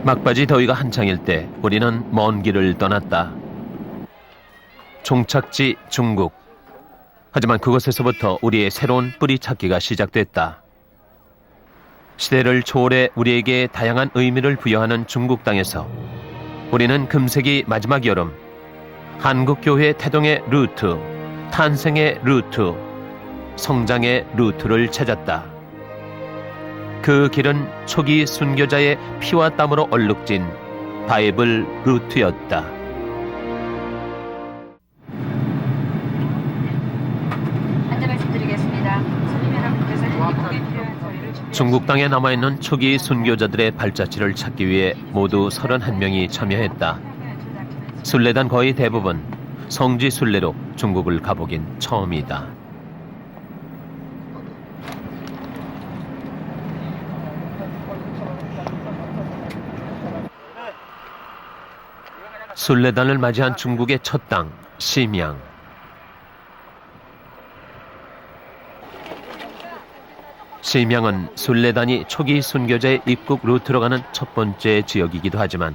막바지 더위가 한창일 때 우리는 먼 길을 떠났다. 종착지 중국. 하지만 그곳에서부터 우리의 새로운 뿌리 찾기가 시작됐다. 시대를 초월해 우리에게 다양한 의미를 부여하는 중국 땅에서 우리는 금세기 마지막 여름 한국교회 태동의 루트, 탄생의 루트, 성장의 루트를 찾았다. 그 길은 초기 순교자의 피와 땀으로 얼룩진 바이블 루트였다. 안내 말씀드리겠습니다. 손님 여러분께서 입국에 필요한 서류를 중국 땅에 남아있는 초기 순교자들의 발자취를 찾기 위해 모두 31명이 참여했다. 순례단 거의 대부분 성지 순례로 중국을 가보긴 처음이다. 순례단을 맞이한 중국의 첫 땅, 심양. 심양은 순례단이 초기 순교자의 입국 루트로 가는 첫 번째 지역이기도 하지만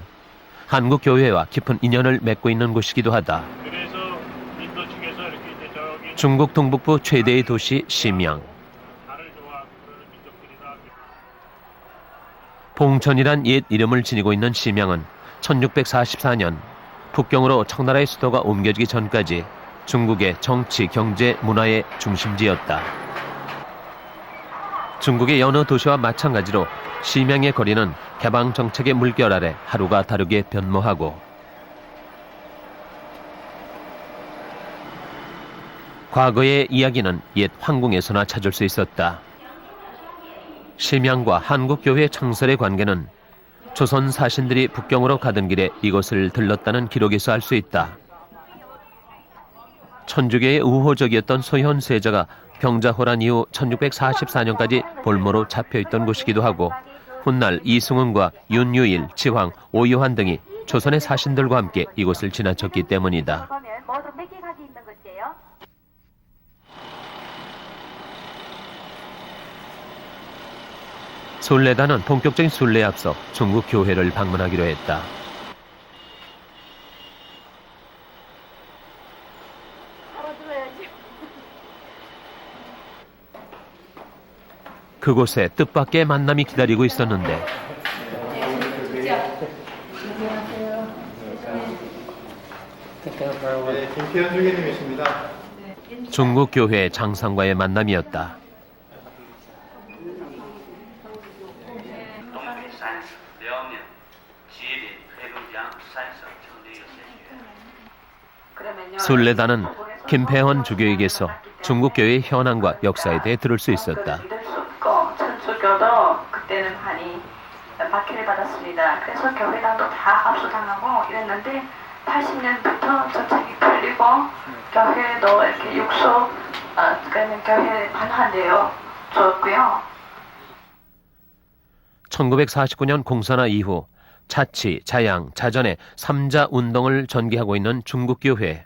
한국 교회와 깊은 인연을 맺고 있는 곳이기도 하다. 중국 동북부 최대의 도시 심양. 봉천이란 옛 이름을 지니고 있는 심양은 1644년 북경으로 청나라의 수도가 옮겨지기 전까지 중국의 정치, 경제, 문화의 중심지였다. 중국의 여느 도시와 마찬가지로 심양의 거리는 개방 정책의 물결 아래 하루가 다르게 변모하고 과거의 이야기는 옛 황궁에서나 찾을 수 있었다. 심양과 한국교회 창설의 관계는 조선 사신들이 북경으로 가던 길에 이곳을 들렀다는 기록에서 알 수 있다. 천주교의 우호적이었던 소현세자가 병자호란 이후 1644년까지 볼모로 잡혀있던 곳이기도 하고 훗날 이승훈과 윤유일, 지황, 오유환 등이 조선의 사신들과 함께 이곳을 지나쳤기 때문이다. 순례단은 본격적인 순례에 앞서 중국 교회를 방문하기로 했다. 그곳에 뜻밖의 만남이 기다리고 있었는데 네, 김태현 주교님이십니다. 중국 교회 장상과의 만남이었다. 순례단은 김폐헌 주교에게서 중국 교회의 현황과 역사에 대해 들을 수 있었다. 천주교도 그때는 많이 박해를 받았습니다. 그래서 교회당도 다 압수당하고 이랬는데 80년부터 정책이 풀리고 교회도 이렇게 육소 그러면 교회 반환되어 줬고요. 1949년 공산화 이후 자치, 자양, 자전의 3자 운동을 전개하고 있는 중국 교회.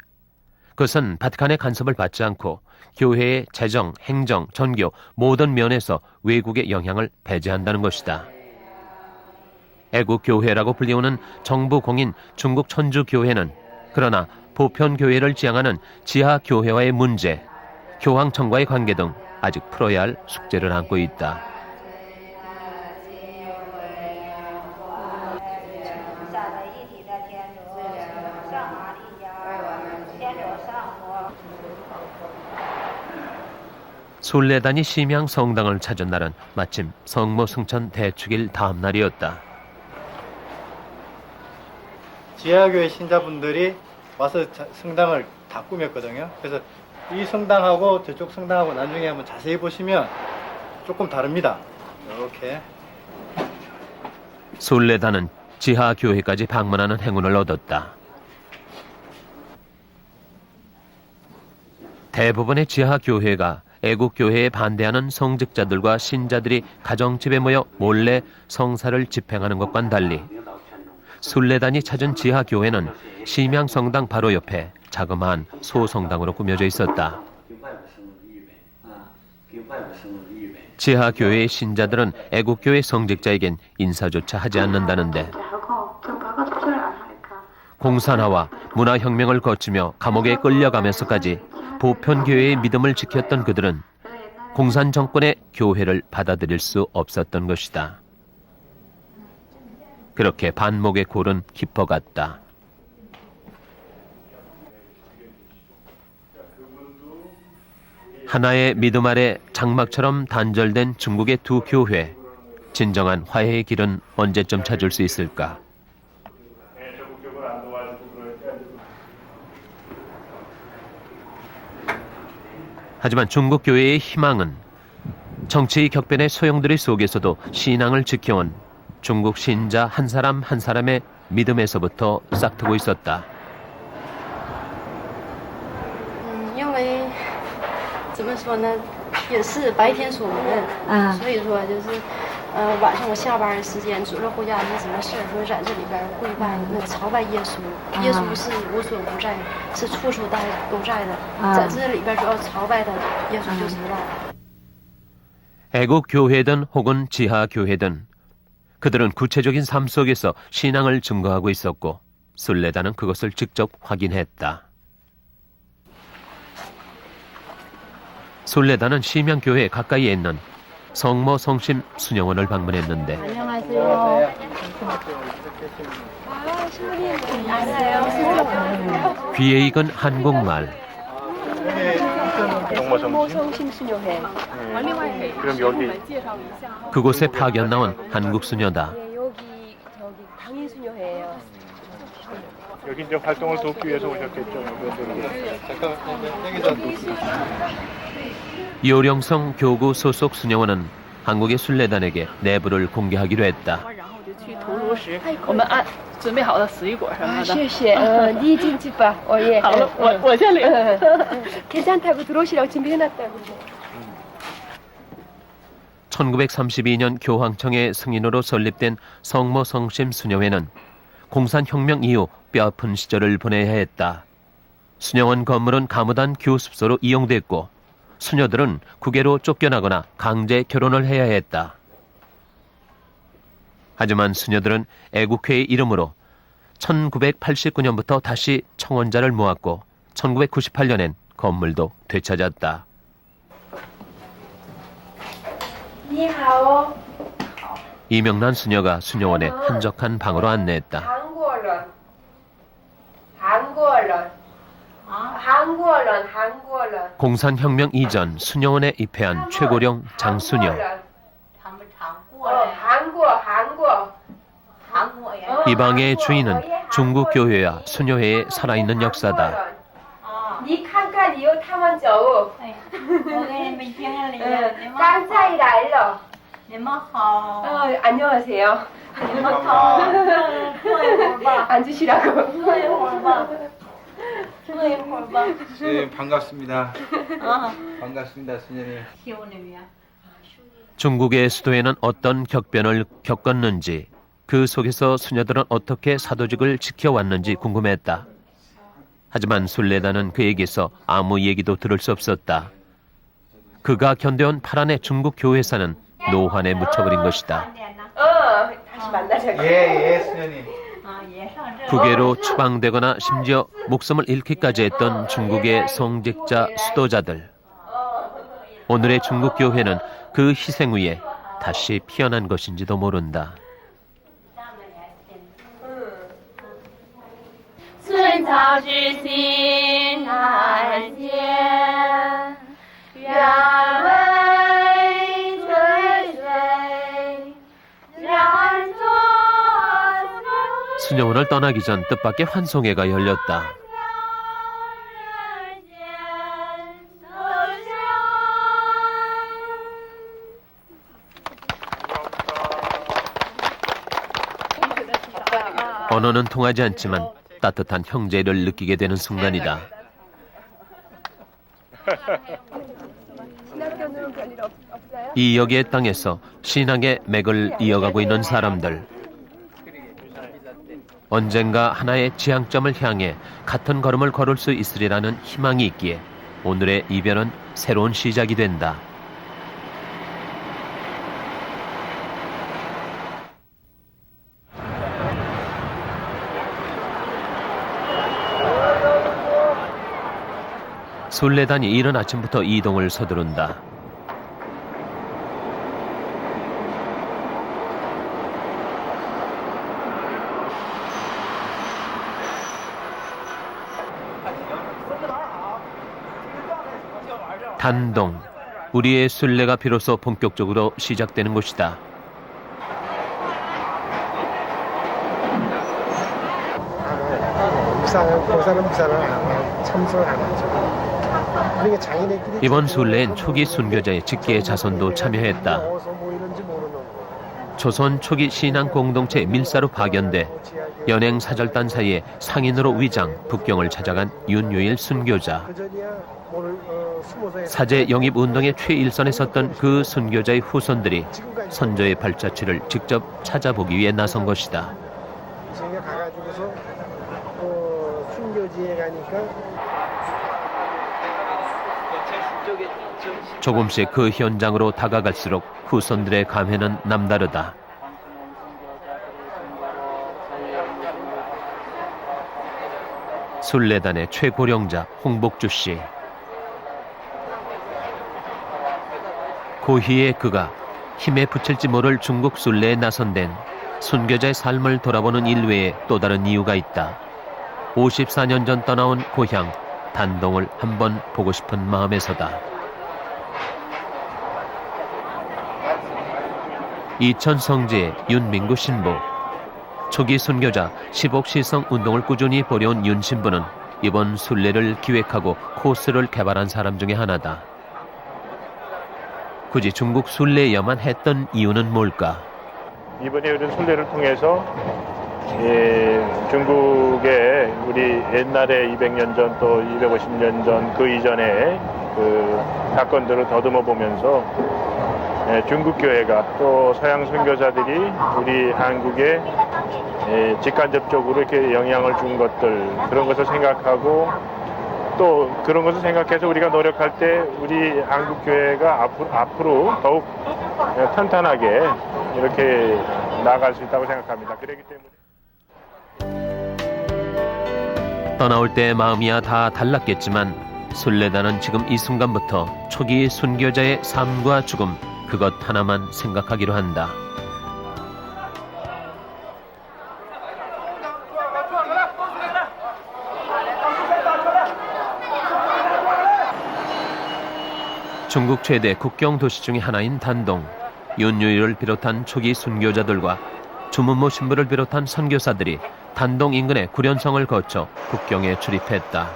그것은 바티칸의 간섭을 받지 않고 교회의 재정, 행정, 전교 모든 면에서 외국의 영향을 배제한다는 것이다. 애국교회라고 불리우는 정부 공인 중국 천주교회는 그러나 보편교회를 지향하는 지하교회와의 문제, 교황청과의 관계 등 아직 풀어야 할 숙제를 안고 있다. 순례단이 심양 성당을 찾은 날은 마침 성모 승천 대축일 다음 날이었다. 지하교회 신자분들이 와서 성당을 다 꾸몄거든요. 그래서 이 성당하고 저쪽 성당하고 나중에 한번 자세히 보시면 조금 다릅니다. 이렇게. 순례단은 지하교회까지 방문하는 행운을 얻었다. 대부분의 지하교회가 애국교회에 반대하는 성직자들과 신자들이 가정집에 모여 몰래 성사를 집행하는 것과는 달리 순례단이 찾은 지하교회는 심양성당 바로 옆에 자그마한 소성당으로 꾸며져 있었다. 지하교회의 신자들은 애국교회 성직자에겐 인사조차 하지 않는다는데 공산화와 문화혁명을 거치며 감옥에 끌려가면서까지 보편교회의 믿음을 지켰던 그들은 공산 정권의 교회를 받아들일 수 없었던 것이다. 그렇게 반목의 골은 깊어갔다. 하나의 믿음 아래 장막처럼 단절된 중국의 두 교회. 진정한 화해의 길은 언제쯤 찾을 수 있을까? 하지만 중국 교회의 희망은 정치 격변의 소용돌이 속에서도 신앙을 지켜온 중국 신자 한 사람 한 사람의 믿음에서부터 싹트고 있었다. 因为怎么说呢，也是白天锁门，所以说就是，晚上我下班时间，主任回家没什么事儿，说在这里边跪拜，那朝拜耶稣，耶稣是无所不在，是处处都在的，在这里边主要朝拜的耶稣就知道。 애국 교회든 혹은 지하 교회든 그들은 구체적인 삶 속에서 신앙을 증거하고 있었고 순례단은 그것을 직접 확인했다. 순례단은 심양교회 가까이에 있는 성모 성심 수녀원을 방문했는데 안녕하세요. 귀에 익은 한국말 성모 성심 수녀회. 그럼 여기 그곳에 파견 나온 한국 수녀다. 여기 저기 당인 수녀회예요. 여기 이제 활동을 돕기 위해서 오셨겠죠. 요령성 교구 소속 수녀원은 한국의 순례단에게 내부를 공개하기로 했다. 我们准备好了水果什么的。谢谢。你进去吧。예. 好了，我这里。 괜찮다고 들어오시라고 준비해놨다고. 1932년 교황청의 승인으로 설립된 성모 성심 수녀회는 공산혁명 이후 뼈아픈 시절을 보내야 했다. 수녀원 건물은 가무단 교습소로 이용됐고 수녀들은 국외로 쫓겨나거나 강제 결혼을 해야 했다. 하지만 수녀들은 애국회의 이름으로 1989년부터 다시 청원자를 모았고 1998년엔 건물도 되찾았다. 你好. 이명란 수녀가 수녀원의 한적한 방으로 안내했다. 공산혁명 이전 수녀원에 입회한 최고령 장수녀. 이 방의 주인은 중국 교회와 수녀회의 살아있는 역사다. 你看看你又他们走。刚才来了。你们好。 안녕하세요. 앉으시라고. 네, 반갑습니다. 반갑습니다, 수녀님. 중국의 수도에는 어떤 격변을 겪었는지 그 속에서 수녀들은 어떻게 사도직을 지켜왔는지 궁금했다. 하지만 순례단은 그에게서 아무 얘기도 들을 수 없었다. 그가 견뎌온 파란의 중국 교회사는 노환에 묻혀버린 것이다. 다시 만나자고. 예, 수녀님. 국외로 추방되거나 심지어 목숨을 잃기까지 했던 중국의 성직자 수도자들. 오늘의 중국 교회는 그 희생 위에 다시 피어난 것인지도 모른다. 寸草之心难见，愿为追随，然作 수녀원을 떠나기 전 뜻밖의 환송회가 열렸다. 언어는 통하지 않지만 따뜻한 형제를 느끼게 되는 순간이다. 이 여기의 땅에서 신앙의 맥을 이어가고 있는 사람들. 언젠가 하나의 지향점을 향해 같은 걸음을 걸을 수 있으리라는 희망이 있기에 오늘의 이별은 새로운 시작이 된다. 순례단이 이른 아침부터 이동을 서두른다. 단동, 우리의 순례가 비로소 본격적으로 시작되는 곳이다. 이번 순례엔 초기 순교자의 직계 자손도 참여했다. 조선 초기 신앙 공동체 밀사로 파견돼 연행 사절단 사이에 상인으로 위장, 북경을 찾아간 윤유일 순교자. 사제 영입 운동의 최일선에 섰던 그 순교자의 후손들이 선조의 발자취를 직접 찾아보기 위해 나선 것이다. 제가 가가지고서 순교지에 가니까 조금씩 그 현장으로 다가갈수록 후손들의 감회는 남다르다. 순례단의 최고령자 홍복주 씨. 고희의 그가 힘에 붙일지 모를 중국 순례에 나선 데는 순교자의 삶을 돌아보는 일외에 또 다른 이유가 있다. 54년 전 떠나온 고향 단동을 한번 보고 싶은 마음에서다. 이천 성지의 윤민구 신부. 초기 순교자 10억 시성 운동을 꾸준히 벌여온 윤 신부는 이번 순례를 기획하고 코스를 개발한 사람 중에 하나다. 굳이 중국 순례여만 했던 이유는 뭘까? 이번에 이런 순례를 통해서 중국의 우리 옛날에 200년 전 또 250년 전 그 이전에 그 사건들을 더듬어 보면서 중국 교회가 또 서양 선교사들이 우리 한국에 직간접적으로 이렇게 영향을 준 것들, 그런 것을 생각하고 또 그런 것을 생각해서 우리가 노력할 때 우리 한국 교회가 앞으로 더욱 탄탄하게 이렇게 나아갈 수 있다고 생각합니다. 그렇기 때문에 떠나올 때 마음이야 다 달랐겠지만 순례단은 지금 이 순간부터 초기 순교자의 삶과 죽음, 그것 하나만 생각하기로 한다. 중국 최대 국경 도시 중의 하나인 단동. 윤유일을 비롯한 초기 순교자들과 주문모 신부를 비롯한 선교사들이 단동 인근의 구련성을 거쳐 국경에 출입했다.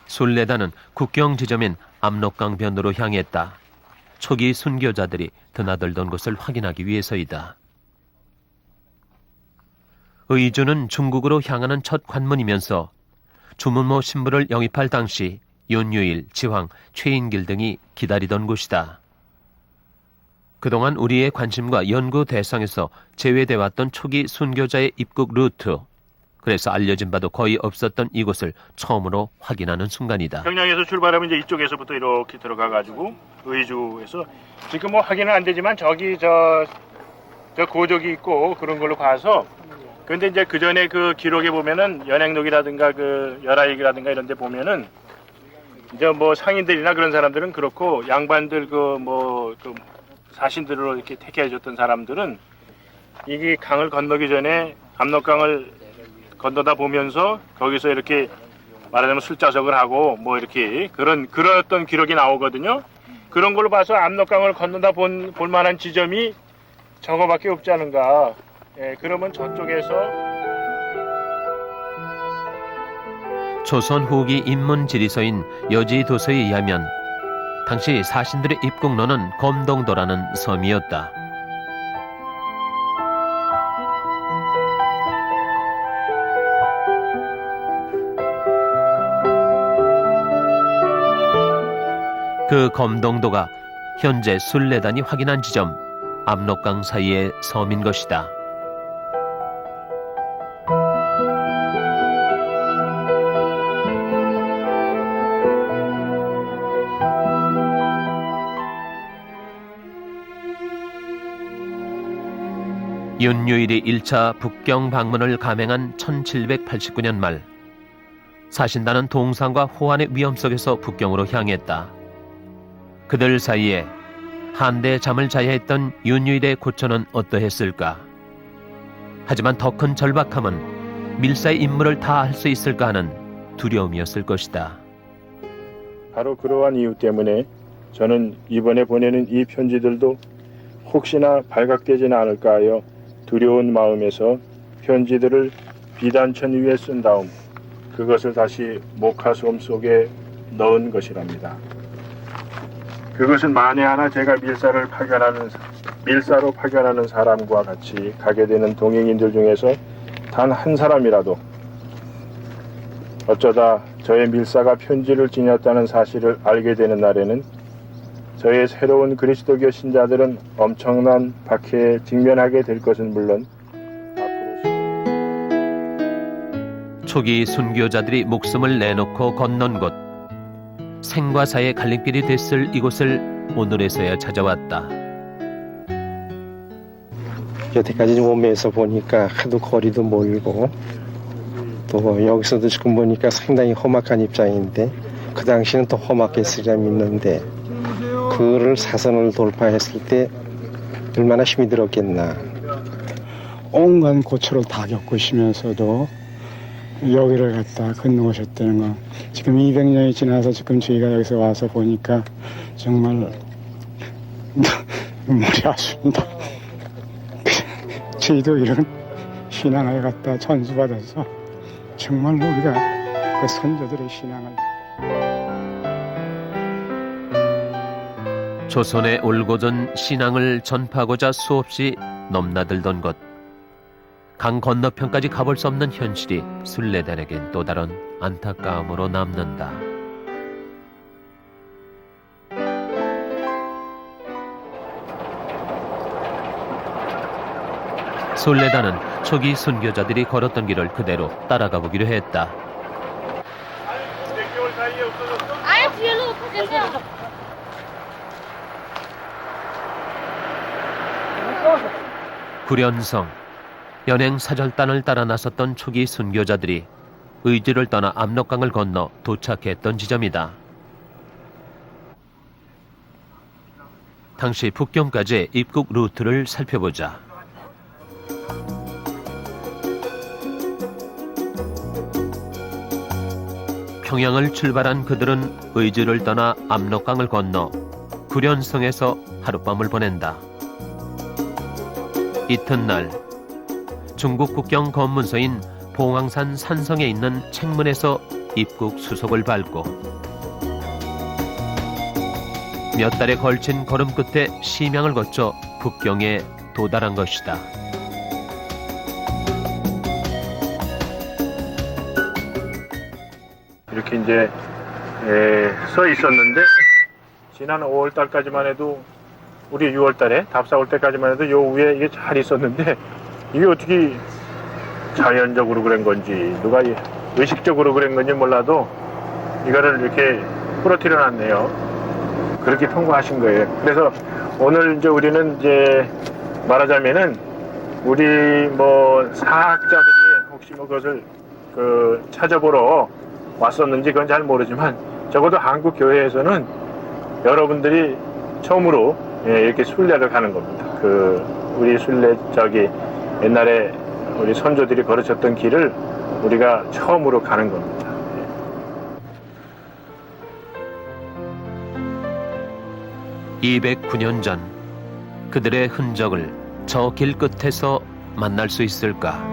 순례단은 국경 지점인 압록강 변으로 향했다. 초기 순교자들이 드나들던 곳을 확인하기 위해서이다. 의주는 중국으로 향하는 첫 관문이면서 주문모 신부를 영입할 당시 윤유일, 지황, 최인길 등이 기다리던 곳이다. 그동안 우리의 관심과 연구 대상에서 제외돼 왔던 초기 순교자의 입국 루트, 그래서 알려진 바도 거의 없었던 이곳을 처음으로 확인하는 순간이다. 평양에서 출발하면 이제 이쪽에서부터 이렇게 들어가가지고 의주에서 지금 뭐 확인은 안 되지만 저기 저 고족이 있고 그런 걸로 봐서. 근데 이제 그 전에 그 기록에 보면은 연행록이라든가 그 열하일기라든가 이런 데 보면은 이제 뭐 상인들이나 그런 사람들은 그렇고 양반들 그 사신들로 이렇게 택해줬던 사람들은 이게 강을 건너기 전에 압록강을 건너다 보면서 거기서 이렇게 말하자면 술자석을 하고 뭐 이렇게 그런 기록이 나오거든요. 그런 걸로 봐서 압록강을 건너다 볼 만한 지점이 저거밖에 없지 않은가. 예, 그러면 저쪽에서 조선 후기 인문 지리서인 여지도서에 의하면 당시 사신들의 입국로는 검동도라는 섬이었다. 그 검동도가 현재 순례단이 확인한 지점 압록강 사이의 섬인 것이다. 윤유일이 1차 북경 방문을 감행한 1789년 말, 사신단은 동상과 호환의 위험 속에서 북경으로 향했다. 그들 사이에 한데 잠을 자야 했던 윤유일의 고초는 어떠했을까? 하지만 더 큰 절박함은 밀사의 임무를 다 할 수 있을까 하는 두려움이었을 것이다. 바로 그러한 이유 때문에 저는 이번에 보내는 이 편지들도 혹시나 발각되지는 않을까 하여 두려운 마음에서 편지들을 비단천 위에 쓴 다음 그것을 다시 목화솜 속에 넣은 것이랍니다. 그것은 만에 하나 제가 밀사로 파견하는 사람과 같이 가게 되는 동행인들 중에서 단 한 사람이라도 어쩌다 저의 밀사가 편지를 지녔다는 사실을 알게 되는 날에는 저의 새로운 그리스도교 신자들은 엄청난 박해에 직면하게 될 것은 물론 초기 순교자들이 목숨을 내놓고 건넌 곳, 생과 사의 갈림길이 됐을 이곳을 오늘에서야 찾아왔다. 여태까지 오면서 보니까 하도 거리도 멀고 또 여기서도 지금 보니까 상당히 험악한 입장인데 그 당시는 더 험악했으리라 믿는데 그를 사선을 돌파했을 때 얼마나 힘이 들었겠나. 온갖 고초를 다 겪으시면서도 여기를 갖다 건너오셨다는 거, 지금 200년이 지나서 지금 저희가 여기서 와서 보니까 정말 눈물이 아쉽니다. 저희도 이런 신앙을 갖다 전수받아서 정말로 우리가 그 선조들의 신앙을 조선의 올곧은 신앙을 전파하고자 수없이 넘나들던 것. 강 건너편까지 가볼 수 없는 현실이 순례단에겐 또 다른 안타까움으로 남는다. 순례단은 초기 순교자들이 걸었던 길을 그대로 따라가 보기로 했다. 구련성, 연행 사절단을 따라 나섰던 초기 순교자들이 의지를 떠나 압록강을 건너 도착했던 지점이다. 당시 북경까지의 입국 루트를 살펴보자. 평양을 출발한 그들은 의주를 떠나 압록강을 건너 구련성에서 하룻밤을 보낸다. 이튿날 중국 국경 검문소인 봉황산 산성에 있는 책문에서 입국 수속을 밟고 몇 달에 걸친 걸음 끝에 심양을 거쳐 북경에 도달한 것이다. 이렇게 이제 써 있었는데 지난 5월 달까지만 해도 우리 6월 달에 답사 올 때까지만 해도 요 위에 이게 잘 있었는데 이게 어떻게 자연적으로 그런 건지 누가 의식적으로 그런 건지 몰라도 이거를 이렇게 부러뜨려 놨네요. 그렇게 통과하신 거예요. 그래서 오늘 이제 우리는 이제 말하자면은 우리 뭐 사학자들이 혹시 뭐 그것을 찾아보러 왔었는지 그건 잘 모르지만 적어도 한국 교회에서는 여러분들이 처음으로 이렇게 순례를 가는 겁니다. 우리 순례 옛날에 우리 선조들이 걸으셨던 길을 우리가 처음으로 가는 겁니다. 209년 전 그들의 흔적을 저 길 끝에서 만날 수 있을까?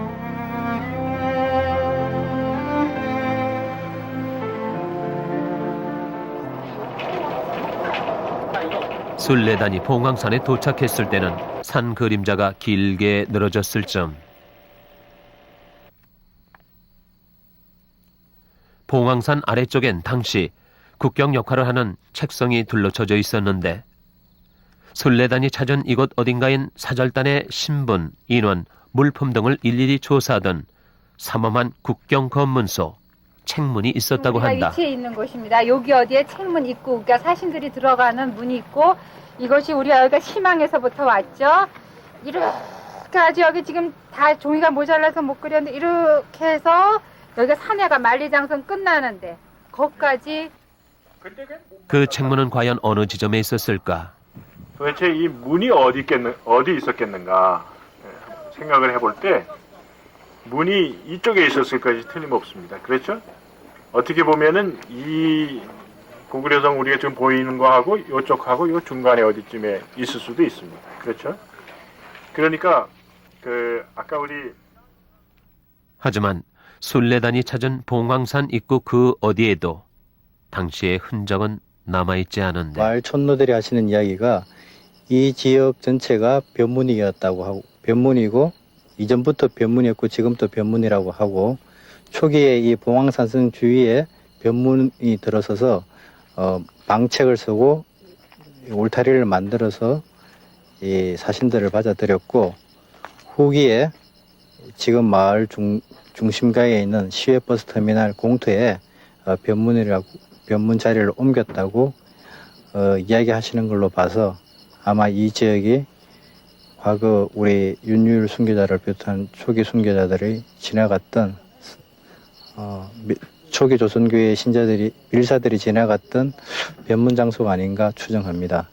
순례단이 봉황산에 도착했을 때는 산 그림자가 길게 늘어졌을 점. 봉황산 아래쪽엔 당시 국경 역할을 하는 책성이 둘러쳐져 있었는데 순례단이 찾은 이곳 어딘가엔 사절단의 신분, 인원, 물품 등을 일일이 조사하던 삼엄한 국경 검문소, 책문이 있었다고 한다. 위치에 있는 곳입니다. 여기 어디에 책문 있고, 그러니까 사신들이 들어가는 문이 있고, 이것이 우리 여기가 심양에서부터 왔죠. 이렇게 끝까지 여기 지금 다 종이가 모자라서 못 그렸는데 이렇게 해서 여기가 산해가 만리장성 끝나는데 거기까지. 그 책문은 과연 어느 지점에 있었을까? 도대체 이 문이 어디 있었겠는가 생각을 해볼 때 문이 이쪽에 있었을 것이 틀림없습니다. 그렇죠? 어떻게 보면은 이 고구려성 우리가 지금 보이는 거하고 이쪽하고 이 중간에 어디쯤에 있을 수도 있습니다. 그렇죠? 그러니까 아까 우리 하지만 순례단이 찾은 봉황산 입구 그 어디에도 당시의 흔적은 남아있지 않은데 마을 촌노들이 하시는 이야기가 이 지역 전체가 변문이었다고 하고, 변문이고 이전부터 변문이었고 지금도 변문이라고 하고, 초기에 이 봉황산성 주위에 변문이 들어서서 방책을 쓰고 울타리를 만들어서 이 사신들을 받아들였고, 후기에 지금 마을 중심가에 있는 시외버스터미널 공터에 변문 자리를 옮겼다고 이야기하시는 걸로 봐서 아마 이 지역이 과거 우리 윤유일 순교자를 비롯한 초기 순교자들이 지나갔던 초기 조선교회 신자들이 밀사들이 지나갔던 변문 장소가 아닌가 추정합니다.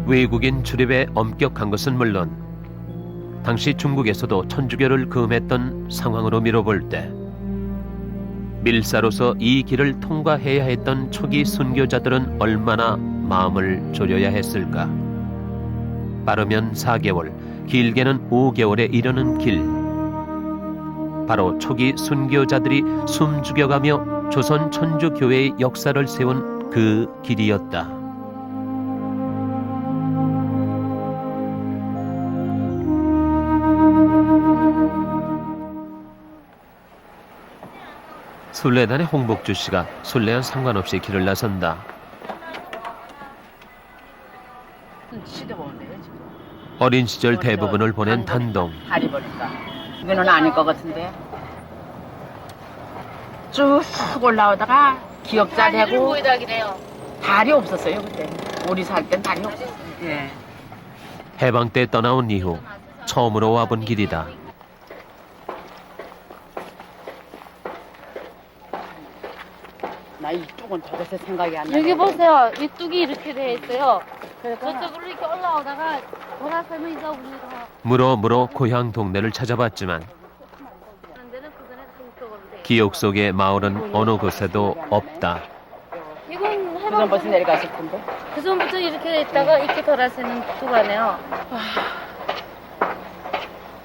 외국인 출입에 엄격한 것은 물론 당시 중국에서도 천주교를 금했던 상황으로 미뤄볼 때 밀사로서 이 길을 통과해야 했던 초기 순교자들은 얼마나 마음을 졸여야 했을까. 빠르면 4개월, 길게는 5개월에 이르는 길. 바로 초기 순교자들이 숨죽여가며 조선 천주교회의 역사를 세운 그 길이었다. 순례단의 홍복주 씨가 순례와 상관없이 길을 나선다. 어린 시절 대부분을 보낸 단동. 다리 보니까 이거는 아닐 것 같은데 쭉 올라오다가 기억자리하고 다리 없었어요 그때. 우리 살 땐 다리 없었어요. 예. 해방 때 떠나온 이후 처음으로 와본 길이다. 나 이쪽은 도대체 생각이 안 나. 여기 보세요. 이 뚝이 이렇게 돼 있어요. 저쪽으로 이렇게 올라오다가 돌아서면 이제 우리가 물어 고향 동네를 찾아봤지만 기억 속의 마을은 어느 곳에도 없다. 이건 그전부터 내려가실 텐데. 그전부터 이렇게 있다가 이렇게 돌아서는 구간이에요.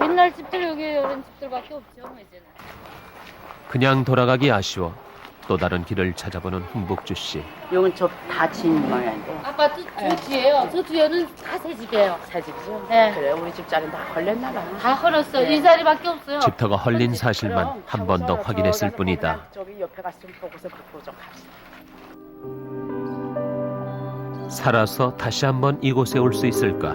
옛날 집들 여기 이런 집들밖에 없죠, 뭐 이제는. 그냥 돌아가기 아쉬워 또 다른 길을 찾아보는 홍복주 씨. 여긴 다 진 모양인데. 아파트 저 뒤에요. 저 뒤에는 다 새 집이에요. 새 집이죠? 네. 그래 우리 집자리는 다 걸렸나 봐. 다 헐었어요. 이 자리밖에 없어요. 집터가 헐린 사실만 한 번 더 확인했을 뿐이다. 저기 옆에 가서 좀 보고서 그거 좀 갑시다. 살아서 다시 한번 이곳에 올 수 있을까?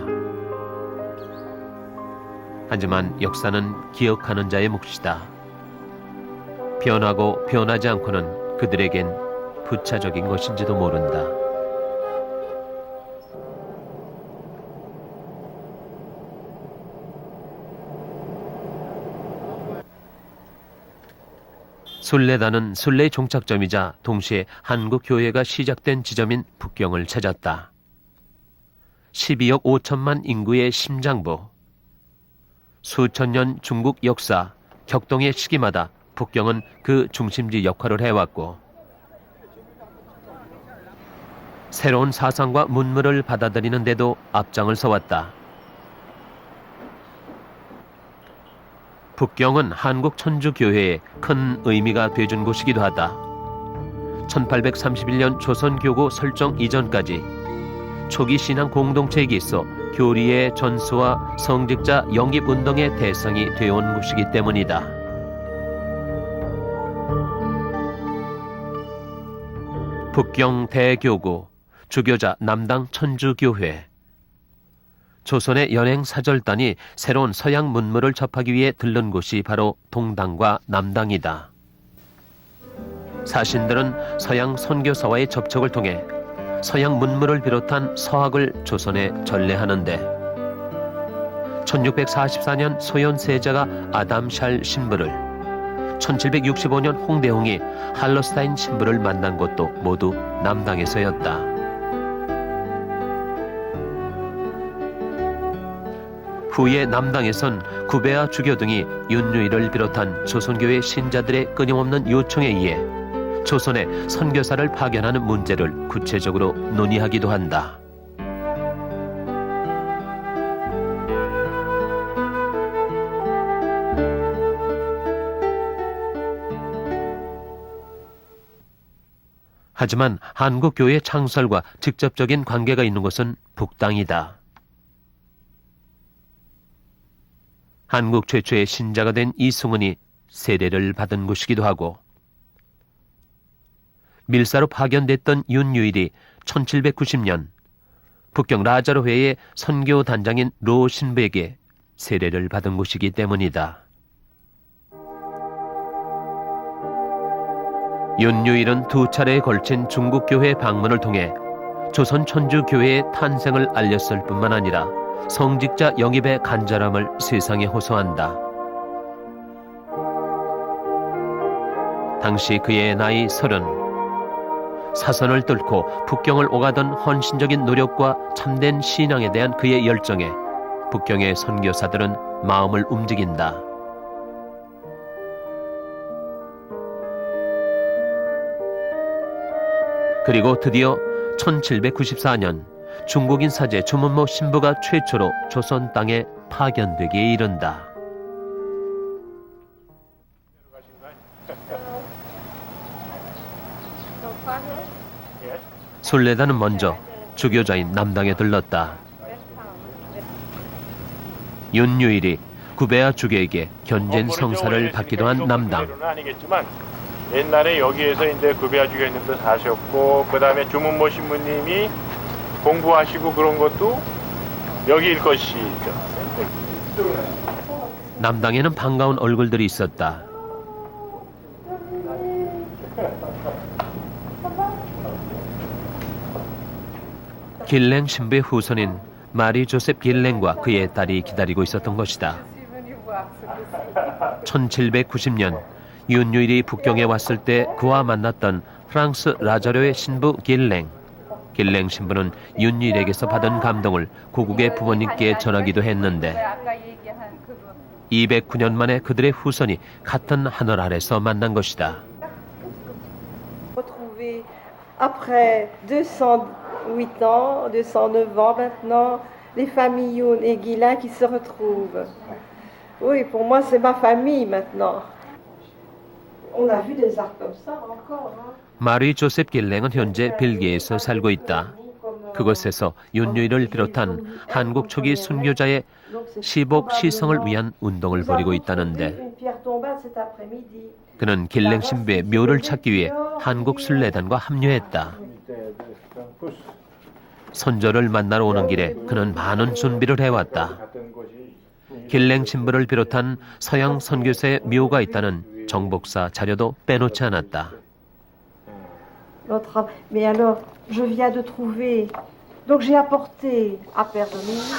하지만 역사는 기억하는 자의 몫이다. 변하고 변하지 않고는 그들에겐 부차적인 것인지도 모른다. 순례단은 순례의 종착점이자 동시에 한국 교회가 시작된 지점인 북경을 찾았다. 12억 5천만 인구의 심장부. 수천 년 중국 역사, 격동의 시기마다 북경은 그 중심지 역할을 해왔고 새로운 사상과 문물을 받아들이는 데도 앞장을 서왔다. 북경은 한국 천주교회에 큰 의미가 돼준 곳이기도 하다. 1831년 조선교구 설정 이전까지 초기 신앙 공동체에 있어 교리의 전수와 성직자 영입운동의 대상이 되어온 곳이기 때문이다. 북경 대교구, 주교자 남당 천주교회. 조선의 연행사절단이 새로운 서양 문물을 접하기 위해 들른 곳이 바로 동당과 남당이다. 사신들은 서양 선교사와의 접촉을 통해 서양 문물을 비롯한 서학을 조선에 전래하는데 1644년 소현 세자가 아담 샬 신부를 1765년 홍대홍이 할러스타인 신부를 만난 곳도 모두 남당에서였다. 후에 남당에선 구배와 주교 등이 윤유이를 비롯한 조선교회 신자들의 끊임없는 요청에 의해 조선에 선교사를 파견하는 문제를 구체적으로 논의하기도 한다. 하지만 한국교회 창설과 직접적인 관계가 있는 곳은 북당이다. 한국 최초의 신자가 된 이승훈이 세례를 받은 곳이기도 하고 밀사로 파견됐던 윤유일이 1790년 북경 라자로회의 선교 단장인 로 신부에게 세례를 받은 곳이기 때문이다. 윤유일은 두 차례에 걸친 중국교회 방문을 통해 조선 천주교회의 탄생을 알렸을 뿐만 아니라 성직자 영입의 간절함을 세상에 호소한다. 당시 그의 나이 30. 사선을 뚫고 북경을 오가던 헌신적인 노력과 참된 신앙에 대한 그의 열정에 북경의 선교사들은 마음을 움직인다. 그리고 드디어 1794년 중국인 사제 주문모 신부가 최초로 조선 땅에 파견되기에 이른다. 순례단은 먼저 주교자인 남당에 들렀다. 윤유일이 구배아 주교에게 견젠 성사를 받기도 한 남당. 아니겠지만 옛날에 여기에서 이제 구배아 주교님도 사셨고 그다음에 주문모 신부님이 공부하시고 그런 것도 여기일 것이죠. 남당에는 반가운 얼굴들이 있었다. 길랭 신부의 후손인 마리 조셉 길랭과 그의 딸이 기다리고 있었던 것이다. 1790년 윤유일이 북경에 왔을 때 그와 만났던 프랑스 라자료의 신부 길랭. 길랭 신부는 윤유일에게서 받은 감동을 고국의 부모님께 전하기도 했는데 209년 만에 그들의 후손이 같은 하늘 아래서 만난 것이다. Après 208 ans, 209 ans maintenant, les familles Youn et Guillain qui se retrouvent. Oui, pour moi c'est ma famille maintenant. On a vu des arts comme ça encore. 마리 조셉 길랭은 현재 벨기에에서 살고 있다. 그곳에서 윤유일을 비롯한 한국 초기 순교자의 시복 시성을 위한 운동을 벌이고 있다는데 그는 길랭 신부의 묘를 찾기 위해 한국 순례단과 합류했다. 선조를 만나러 오는 길에 그는 많은 준비를 해왔다. 길랭 신부를 비롯한 서양 선교사의 묘가 있다는 정복사 자료도 빼놓지 않았다. Mais alors, je viens de trouver. Donc j'ai apporté à Père Dominique.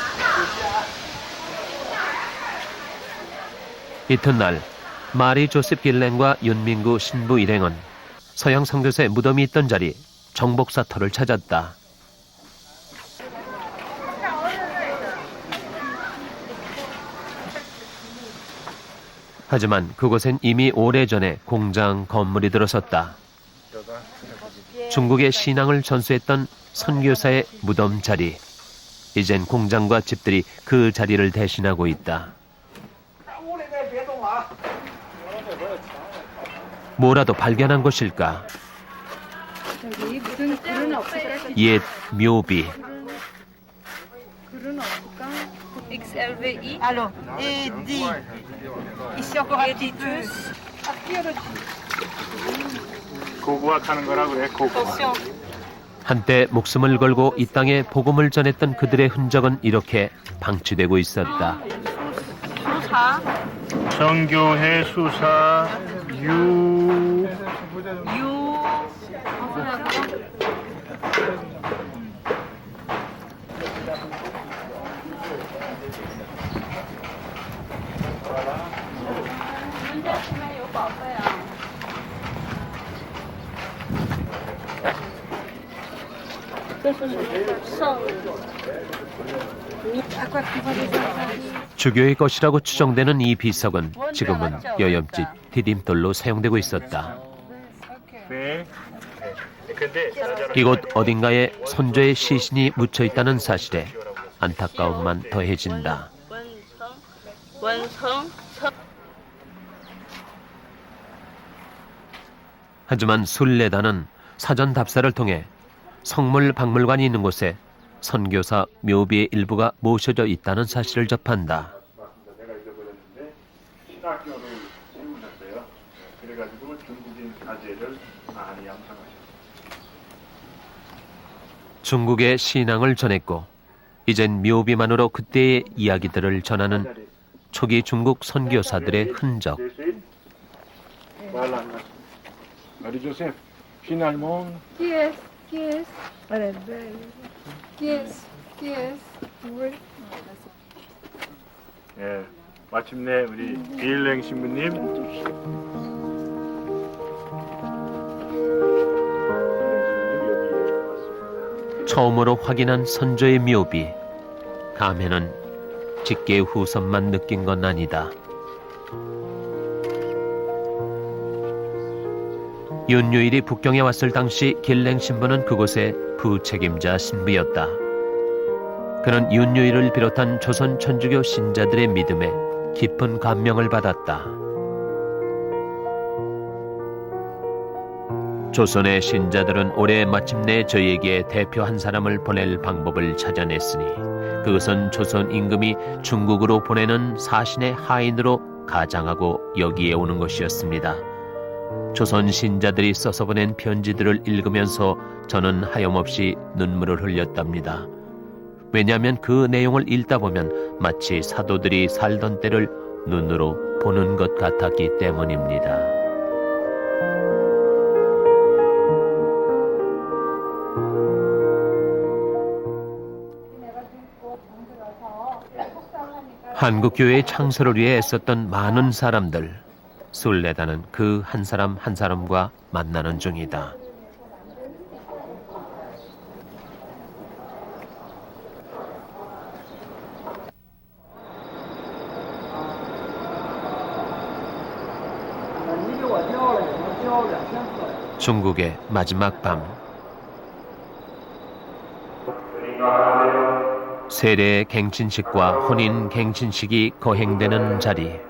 이튿날 마리 조셉 길랭과 윤민구 신부 일행은 서양 선교사의 무덤이 있던 자리 정복사터를 찾았다. 하지만 그곳엔 이미 오래전에 공장 건물이 들어섰다. 중국의 신앙을 전수했던 선교사의 무덤 자리. 이젠 공장과 집들이 그 자리를 대신하고 있다. 뭐라도 발견한 것일까? 저기 무슨 글은 없을까? 옛 묘비. 글은 없을까? XLVI. Alors, et dit. Ici encore un petit peu. 고고학하는 거라 그래. 고고학. 한때 목숨을 걸고 이 땅에 복음을 전했던 그들의 흔적은 이렇게 방치되고 있었다. 성교회 수사 주교의 것이라고 추정되는 이 비석은 지금은 여염짓 디딤돌로 사용되고 있었다. 이곳 어딘가에 선조의 시신이 묻혀 있다는 사실에 안타까움만 더해진다. 하지만 순례단은 사전 답사를 통해 성물 박물관이 있는 곳에 선교사 묘비의 일부가 모셔져 있다는 사실을 접한다. 내가 잊어버렸는데 신학교를 세우셨어요. 그래가지고 중국인 사제를 많이 양성하셨어요. 중국의 신앙을 전했고 이젠 묘비만으로 그때의 이야기들을 전하는 초기 중국 선교사들의 흔적. Marie Joseph, finalement. Qui est? Elle est belle. Qui est? Oui. 예, 마침내 우리 비일랭 신부님. 처음으로 확인한 선조의 묘비. 감회는 직계 후손만 느낀 건 아니다. 윤유일이 북경에 왔을 당시 길랭 신부는 그곳의 부책임자 신부였다. 그는 윤유일을 비롯한 조선 천주교 신자들의 믿음에 깊은 감명을 받았다. 조선의 신자들은 올해 마침내 저희에게 대표 한 사람을 보낼 방법을 찾아냈으니 그것은 조선 임금이 중국으로 보내는 사신의 하인으로 가장하고 여기에 오는 것이었습니다. 조선 신자들이 써서 보낸 편지들을 읽으면서 저는 하염없이 눈물을 흘렸답니다. 왜냐하면 그 내용을 읽다 보면 마치 사도들이 살던 때를 눈으로 보는 것 같았기 때문입니다. 한국교회의 창설을 위해 애썼던 많은 사람들. 순례단은 그 한 사람 한 사람과 만나는 중이다. 중국의 마지막 밤. 세례 갱신식과 혼인 갱신식이 거행되는 자리.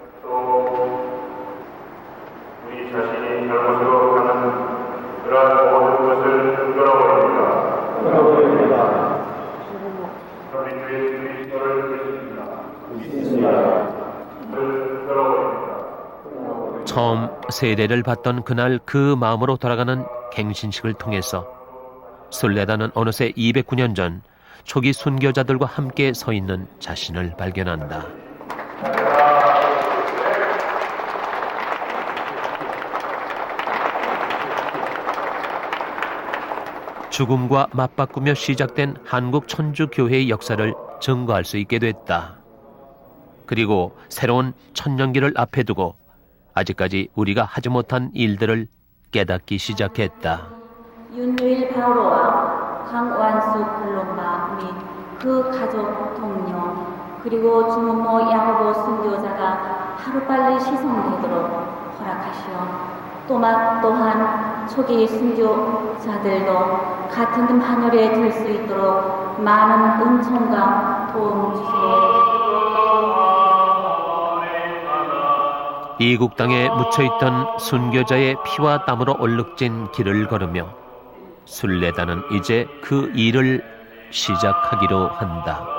처음 세례를 받던 그날 그 마음으로 돌아가는 갱신식을 통해서 순례단은 어느새 209년 전 초기 순교자들과 함께 서 있는 자신을 발견한다. 죽음과 맞바꾸며 시작된 한국 천주교회의 역사를 증거할 수 있게 됐다. 그리고 새로운 천년기를 앞에 두고 아직까지 우리가 하지 못한 일들을 깨닫기 시작했다. 윤유일 바오로와 강완수 콜롬바 및 그 가족 동료 그리고 주문모 양보 순교자가 하루빨리 시송되도록 허락하시오. 또한 초기 순교자들도 같은 하늘에 들 수 있도록 많은 은총과 도움 주시오. 이국 땅에 묻혀있던 순교자의 피와 땀으로 얼룩진 길을 걸으며 순례단은 이제 그 일을 시작하기로 한다.